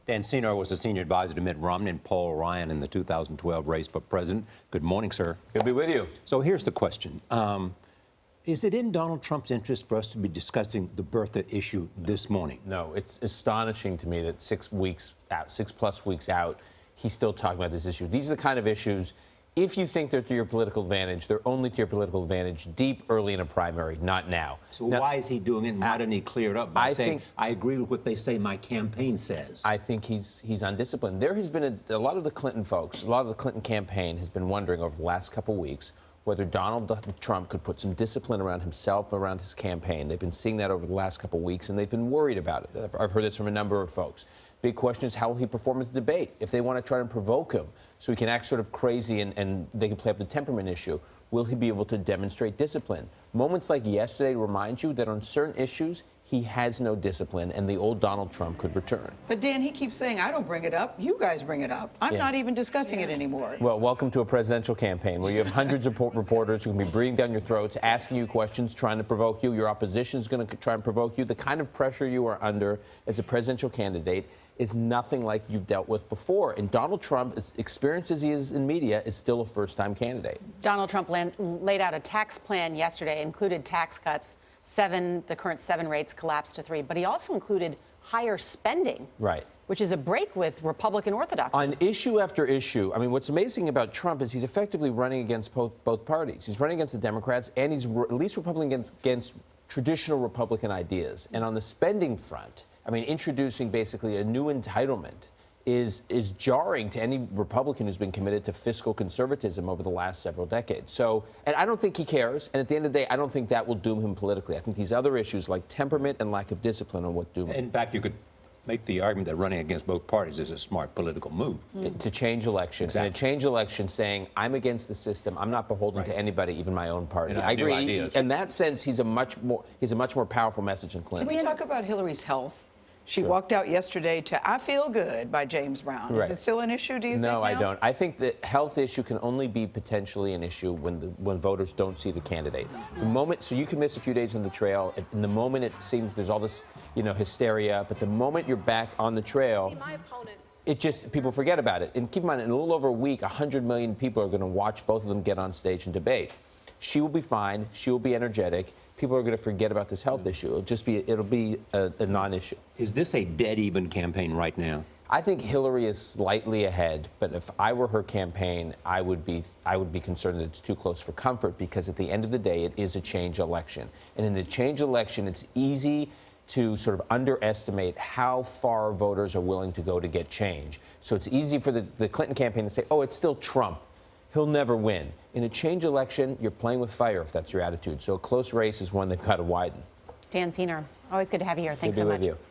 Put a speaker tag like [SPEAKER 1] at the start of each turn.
[SPEAKER 1] Dan Senor was a senior advisor to Mitt Romney and Paul Ryan in the 2012 race for president. Good morning, sir.
[SPEAKER 2] Good to be with you.
[SPEAKER 1] So here's the question. Is it in Donald Trump's interest for us to be discussing the birther issue this morning?
[SPEAKER 2] No, it's astonishing to me that 6 weeks out, 6+ weeks out, he's still talking about this issue. These are the kind of issues, if you think they're to your political advantage, they're only to your political advantage deep early in a primary, not now.
[SPEAKER 1] So why is he doing it, and why didn't he clear it up by saying, I agree with what they say my campaign says?
[SPEAKER 2] I think he's undisciplined. There has been a lot of the Clinton folks, a lot of the Clinton campaign has been wondering over the last couple of weeks whether Donald Trump could put some discipline around himself, around his campaign. They've been seeing that over the last couple of weeks, and they've been worried about it. I've heard this from a number of folks. Big question is, how will he perform at the debate? If they want to try and provoke him so he can act sort of crazy and they can play up the temperament issue, will he be able to demonstrate discipline? Moments like yesterday remind you that on certain issues, he has no discipline, and the old Donald Trump could return.
[SPEAKER 3] But, Dan, he keeps saying, I don't bring it up. You guys bring it up. I'm not even discussing it anymore.
[SPEAKER 2] Well, welcome to a presidential campaign where you have hundreds of reporters who can be breathing down your throats, asking you questions, trying to provoke you. Your opposition is going to try and provoke you. The kind of pressure you are under as a presidential candidate is nothing like you've dealt with before. And Donald Trump, as experienced as he is in media, is still a first-time candidate.
[SPEAKER 4] Donald Trump laid out a tax plan yesterday, included tax cuts. The current 7 rates collapsed to 3, but he also included higher spending.
[SPEAKER 2] Right.
[SPEAKER 4] Which is a break with Republican orthodoxy.
[SPEAKER 2] On issue after issue, I mean, what's amazing about Trump is he's effectively running against both parties. He's running against the Democrats, and he's at least Republican against traditional Republican ideas. And on the spending front, I mean, introducing basically a new entitlement is jarring to any Republican who's been committed to fiscal conservatism over the last several decades. So, and I don't think he cares. And at the end of the day, I don't think that will doom him politically. I think these other issues like temperament and lack of discipline are what doom him.
[SPEAKER 1] In fact, you could make the argument that running against both parties is a smart political move.
[SPEAKER 2] To change elections.
[SPEAKER 1] Exactly.
[SPEAKER 2] And to change elections saying, I'm against the system. I'm not beholden to anybody, even my own party.
[SPEAKER 1] And
[SPEAKER 2] I agree.
[SPEAKER 1] Ideas.
[SPEAKER 2] In that sense, he's a much more powerful message than Clinton.
[SPEAKER 3] Can we talk about Hillary's health? She walked out yesterday to I Feel Good by James Brown.
[SPEAKER 2] Right.
[SPEAKER 3] Is it still an issue, do you think?
[SPEAKER 2] No, I don't. I think the health issue can only be potentially an issue when voters don't see the candidate. The moment, so you can miss a few days on the trail, and the moment it seems there's all this, hysteria, but the moment you're back on the trail,
[SPEAKER 5] my opponent.
[SPEAKER 2] It just, people forget about it. And keep in mind, in a little over a week, 100 million people are going to watch both of them get on stage and debate. She will be fine. She will be energetic. People are going to forget about this health issue. It'll be a non-issue.
[SPEAKER 1] Is this a dead-even campaign right now?
[SPEAKER 2] I think Hillary is slightly ahead, but if I were her campaign, I would be concerned that it's too close for comfort, because at the end of the day, it is a change election. And in a change election, it's easy to sort of underestimate how far voters are willing to go to get change. So it's easy for the Clinton campaign to say, oh, it's still Trump. He'll never win. In a change election, you're playing with fire if that's your attitude. So a close race is one they've got to widen.
[SPEAKER 4] Dan Senor, always good to have you here. Thanks so much.
[SPEAKER 2] Good to be with you.